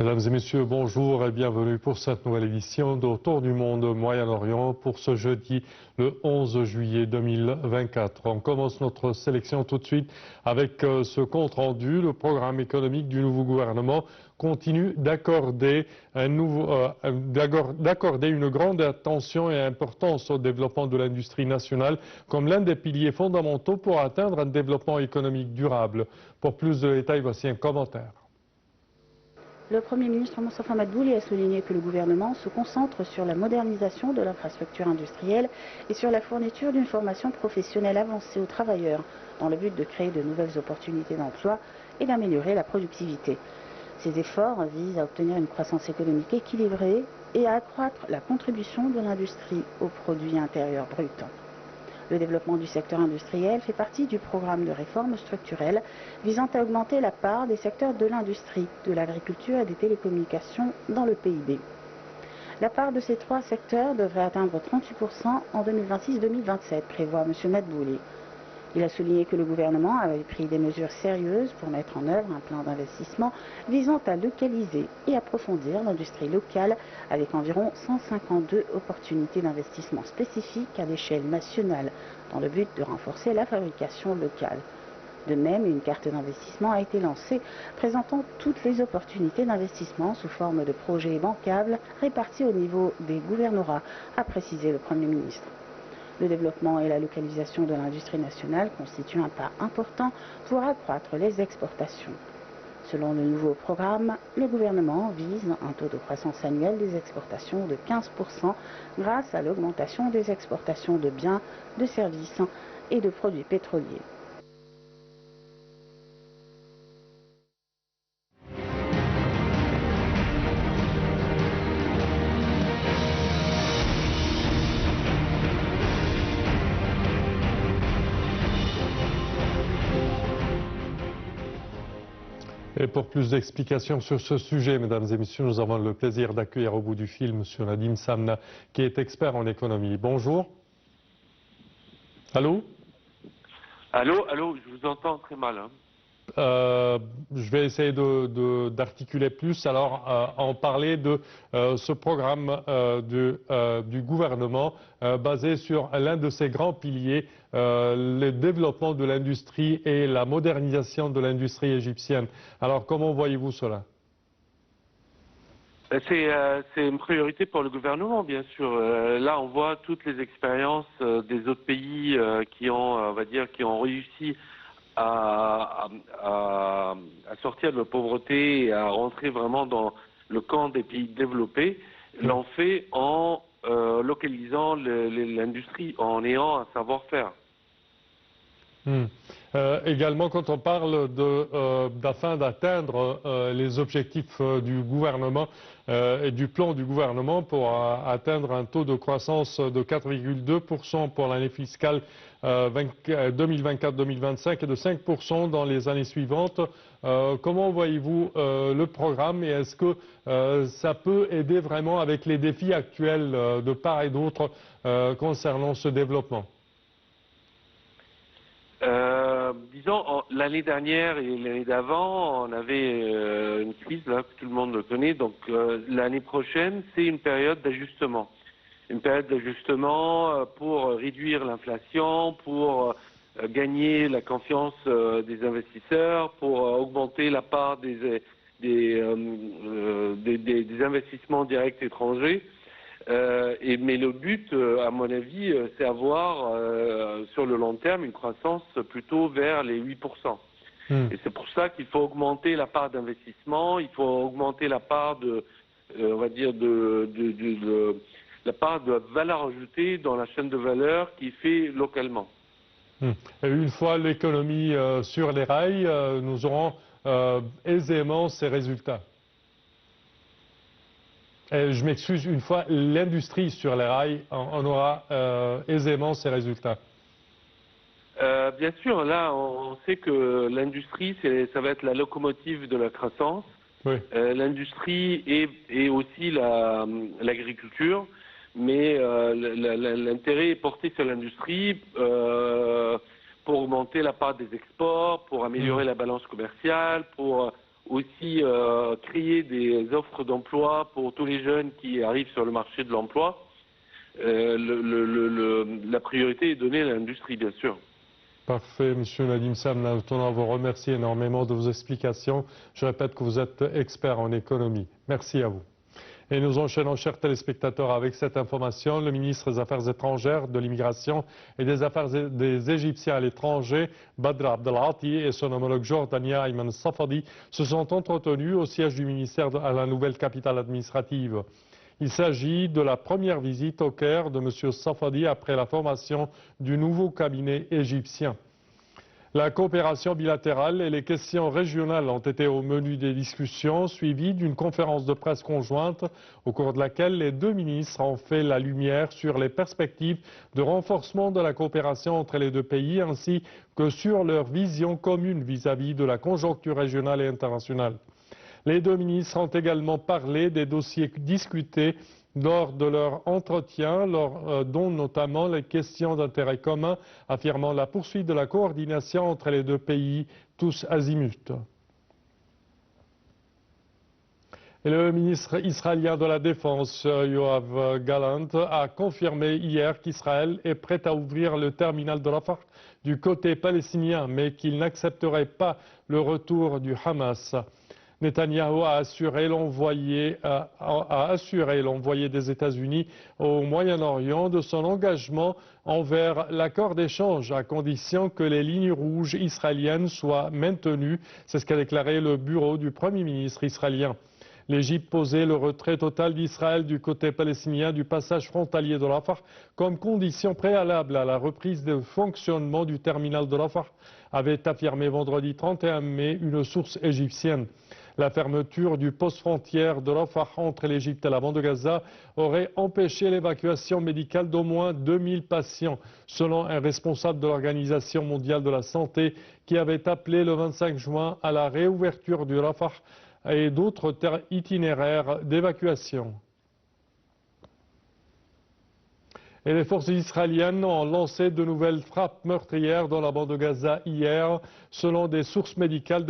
Mesdames et messieurs, bonjour et bienvenue pour cette nouvelle édition d'Autour du monde Moyen-Orient pour ce jeudi le 11 juillet 2024. On commence notre sélection tout de suite avec ce compte rendu. Le programme économique du nouveau gouvernement continue d'accorder une grande attention et importance au développement de l'industrie nationale comme l'un des piliers fondamentaux pour atteindre un développement économique durable. Pour plus de détails, voici un commentaire. Le Premier ministre Moustapha Madbouli a souligné que le gouvernement se concentre sur la modernisation de l'infrastructure industrielle et sur la fourniture d'une formation professionnelle avancée aux travailleurs dans le but de créer de nouvelles opportunités d'emploi et d'améliorer la productivité. Ces efforts visent à obtenir une croissance économique équilibrée et à accroître la contribution de l'industrie au produit intérieur brut. Le développement du secteur industriel fait partie du programme de réforme structurelle visant à augmenter la part des secteurs de l'industrie, de l'agriculture et des télécommunications dans le PIB. La part de ces trois secteurs devrait atteindre 38% en 2026-2027, prévoit M. Madbouli. Il a souligné que le gouvernement avait pris des mesures sérieuses pour mettre en œuvre un plan d'investissement visant à localiser et approfondir l'industrie locale avec environ 152 opportunités d'investissement spécifiques à l'échelle nationale dans le but de renforcer la fabrication locale. De même, une carte d'investissement a été lancée présentant toutes les opportunités d'investissement sous forme de projets bancables répartis au niveau des gouvernorats, a précisé le Premier ministre. Le développement et la localisation de l'industrie nationale constituent un pas important pour accroître les exportations. Selon le nouveau programme, le gouvernement vise un taux de croissance annuel des exportations de 15% grâce à l'augmentation des exportations de biens, de services et de produits pétroliers. Et pour plus d'explications sur ce sujet, mesdames et messieurs, nous avons le plaisir d'accueillir au bout du fil M. Nadim Samna, qui est expert en économie. Bonjour. Allô? Allô, je vous entends très mal. Je vais essayer d'articuler plus. Alors, on parlait de ce programme du gouvernement basé sur l'un de ses grands piliers, le développement de l'industrie et la modernisation de l'industrie égyptienne. Alors, comment voyez-vous cela? C'est une priorité pour le gouvernement, bien sûr. Là, on voit toutes les expériences des autres pays qui ont, on va dire, qui ont réussi à sortir de la pauvreté et à rentrer vraiment dans le camp des pays développés, l'ont fait en localisant l'industrie, en ayant un savoir-faire. Également, quand on parle afin d'atteindre les objectifs du gouvernement et du plan du gouvernement pour atteindre un taux de croissance de 4,2% pour l'année fiscale 2024-2025 et de 5% dans les années suivantes, comment voyez-vous le programme et est-ce que ça peut aider vraiment avec les défis actuels de part et d'autre concernant ce développement? Disons, l'année dernière et l'année d'avant, on avait une crise là, que tout le monde connaît. Donc l'année prochaine, c'est une période d'ajustement. Une période d'ajustement pour réduire l'inflation, pour gagner la confiance des investisseurs, pour augmenter la part des investissements directs étrangers. Mais le but, à mon avis, c'est avoir sur le long terme une croissance plutôt vers les 8%. Et c'est pour ça qu'il faut augmenter la part d'investissement, il faut augmenter la part on va dire la part de valeur ajoutée dans la chaîne de valeur qui est fait localement. Et une fois l'économie sur les rails, nous aurons aisément ces résultats. Je m'excuse, une fois l'industrie sur les rails, on aura aisément ces résultats. Bien sûr, là, on sait que l'industrie, ça va être la locomotive de la croissance. Oui. L'industrie et aussi l'agriculture, mais l'intérêt est porté sur l'industrie pour augmenter la part des exports, pour améliorer la balance commerciale, pour aussi créer des offres d'emploi pour tous les jeunes qui arrivent sur le marché de l'emploi. La priorité est donnée à l'industrie, bien sûr. Parfait, Monsieur Nadim Sam. Nous tenons à vous remercier énormément de vos explications. Je répète que vous êtes expert en économie. Merci à vous. Et nous enchaînons, chers téléspectateurs, avec cette information. Le ministre des Affaires étrangères, de l'Immigration et des Affaires des Égyptiens à l'étranger, Badr Abdelati, et son homologue jordanien, Ayman Safadi, se sont entretenus au siège du ministère à la nouvelle capitale administrative. Il s'agit de la première visite au Caire de M. Safadi après la formation du nouveau cabinet égyptien. La coopération bilatérale et les questions régionales ont été au menu des discussions, suivies d'une conférence de presse conjointe au cours de laquelle les deux ministres ont fait la lumière sur les perspectives de renforcement de la coopération entre les deux pays ainsi que sur leur vision commune vis-à-vis de la conjoncture régionale et internationale. Les deux ministres ont également parlé des dossiers discutés lors de leur entretien, dont notamment les questions d'intérêt commun, affirmant la poursuite de la coordination entre les deux pays, tous azimuts. Et le ministre israélien de la Défense, Yoav Gallant, a confirmé hier qu'Israël est prêt à ouvrir le terminal de Rafah du côté palestinien, mais qu'il n'accepterait pas le retour du Hamas. Netanyahou a assuré l'envoyé des États-Unis au Moyen-Orient de son engagement envers l'accord d'échange à condition que les lignes rouges israéliennes soient maintenues. C'est ce qu'a déclaré le bureau du Premier ministre israélien. L'Égypte posait le retrait total d'Israël du côté palestinien du passage frontalier de Rafah comme condition préalable à la reprise de fonctionnement du terminal de Rafah, avait affirmé vendredi 31 mai une source égyptienne. La fermeture du poste frontière de Rafah entre l'Égypte et la bande de Gaza aurait empêché l'évacuation médicale d'au moins 2000 patients, selon un responsable de l'Organisation mondiale de la santé qui avait appelé le 25 juin à la réouverture du Rafah et d'autres itinéraires d'évacuation. Et les forces israéliennes ont lancé de nouvelles frappes meurtrières dans la bande de Gaza hier, selon des sources médicales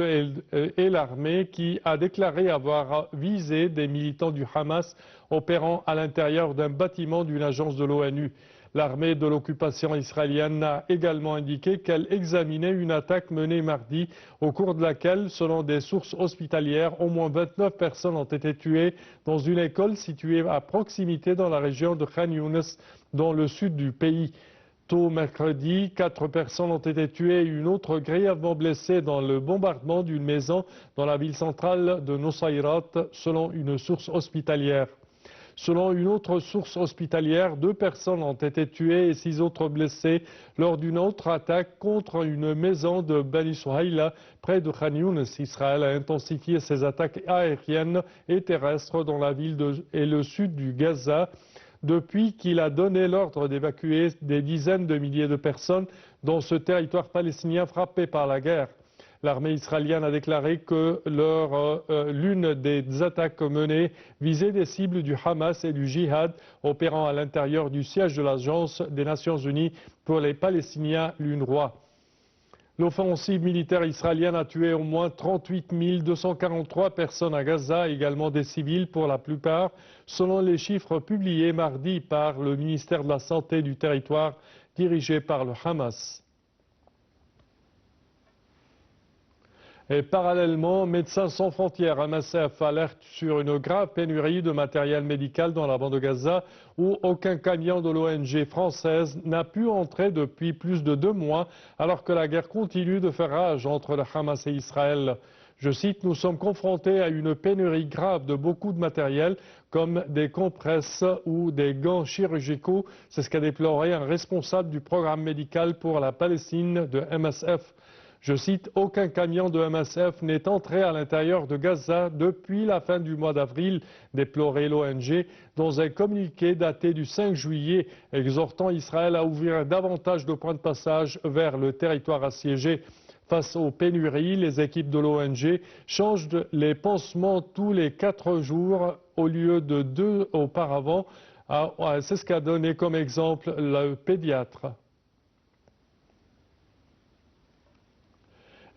et l'armée qui a déclaré avoir visé des militants du Hamas opérant à l'intérieur d'un bâtiment d'une agence de l'ONU. L'armée de l'occupation israélienne a également indiqué qu'elle examinait une attaque menée mardi au cours de laquelle, selon des sources hospitalières, au moins 29 personnes ont été tuées dans une école située à proximité dans la région de Khan Younes, dans le sud du pays. Tôt mercredi, 4 personnes ont été tuées et une autre grièvement blessée dans le bombardement d'une maison dans la ville centrale de Nusayrat, selon une source hospitalière. Selon une autre source hospitalière, 2 personnes ont été tuées et 6 autres blessées lors d'une autre attaque contre une maison de Bani Souhaïla près de Khan Younes. Israël a intensifié ses attaques aériennes et terrestres dans la ville et le sud du Gaza depuis qu'il a donné l'ordre d'évacuer des dizaines de milliers de personnes dans ce territoire palestinien frappé par la guerre. L'armée israélienne a déclaré que l'une des attaques menées visait des cibles du Hamas et du Jihad opérant à l'intérieur du siège de l'Agence des Nations Unies pour les Palestiniens, l'UNRWA. L'offensive militaire israélienne a tué au moins 38 243 personnes à Gaza, également des civils pour la plupart, selon les chiffres publiés mardi par le ministère de la Santé du territoire dirigé par le Hamas. Et parallèlement, Médecins sans frontières, MSF, alerte sur une grave pénurie de matériel médical dans la bande de Gaza où aucun camion de l'ONG française n'a pu entrer depuis plus de 2 mois alors que la guerre continue de faire rage entre le Hamas et Israël. Je cite, « Nous sommes confrontés à une pénurie grave de beaucoup de matériel comme des compresses ou des gants chirurgicaux ». C'est ce qu'a déploré un responsable du programme médical pour la Palestine de MSF. Je cite, « Aucun camion de MSF n'est entré à l'intérieur de Gaza depuis la fin du mois d'avril », déplorait l'ONG dans un communiqué daté du 5 juillet, exhortant Israël à ouvrir davantage de points de passage vers le territoire assiégé. Face aux pénuries, les équipes de l'ONG changent les pansements tous les 4 jours au lieu de 2 auparavant. C'est ce qu'a donné comme exemple le pédiatre.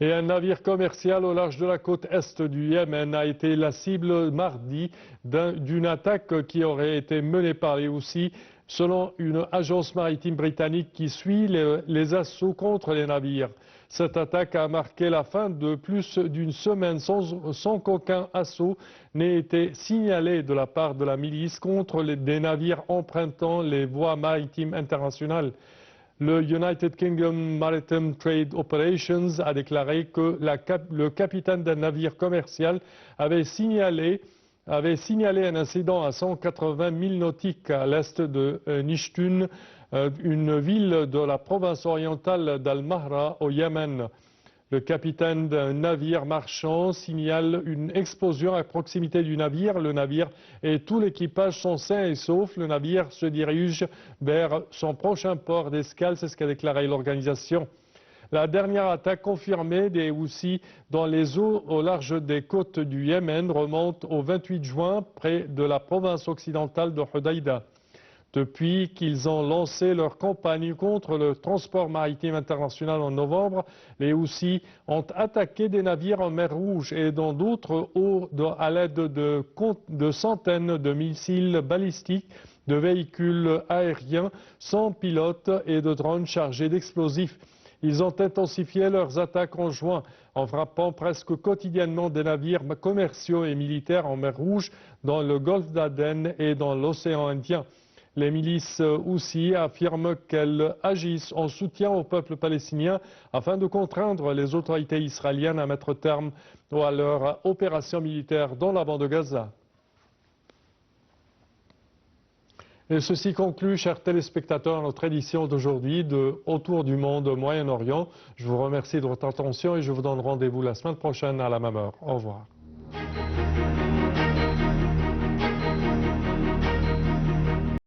Et un navire commercial au large de la côte est du Yémen a été la cible mardi d'une attaque qui aurait été menée par les Houthis, selon une agence maritime britannique qui suit les assauts contre les navires. Cette attaque a marqué la fin de plus d'une semaine sans qu'aucun assaut n'ait été signalé de la part de la milice contre des navires empruntant les voies maritimes internationales. Le United Kingdom Maritime Trade Operations a déclaré que le capitaine d'un navire commercial avait signalé un incident à 180 milles nautiques à l'est de Nishtun, une ville de la province orientale d'Al-Mahra au Yémen. Le capitaine d'un navire marchand signale une explosion à proximité du navire. Le navire et tout l'équipage sont sains et saufs. Le navire se dirige vers son prochain port d'escale, c'est ce qu'a déclaré l'organisation. La dernière attaque confirmée des Houthis dans les eaux au large des côtes du Yémen remonte au 28 juin près de la province occidentale de Hodeïda. Depuis qu'ils ont lancé leur campagne contre le transport maritime international en novembre, les Houthis ont attaqué des navires en mer Rouge et dans d'autres eaux à l'aide de centaines de missiles balistiques, de véhicules aériens sans pilote et de drones chargés d'explosifs. Ils ont intensifié leurs attaques en juin en frappant presque quotidiennement des navires commerciaux et militaires en mer Rouge, dans le golfe d'Aden et dans l'océan Indien. Les milices Houthis affirment qu'elles agissent en soutien au peuple palestinien afin de contraindre les autorités israéliennes à mettre terme à leur opération militaire dans la bande de Gaza. Et ceci conclut, chers téléspectateurs, notre édition d'aujourd'hui de Autour du monde au Moyen-Orient. Je vous remercie de votre attention et je vous donne rendez-vous la semaine prochaine à la même heure. Au revoir.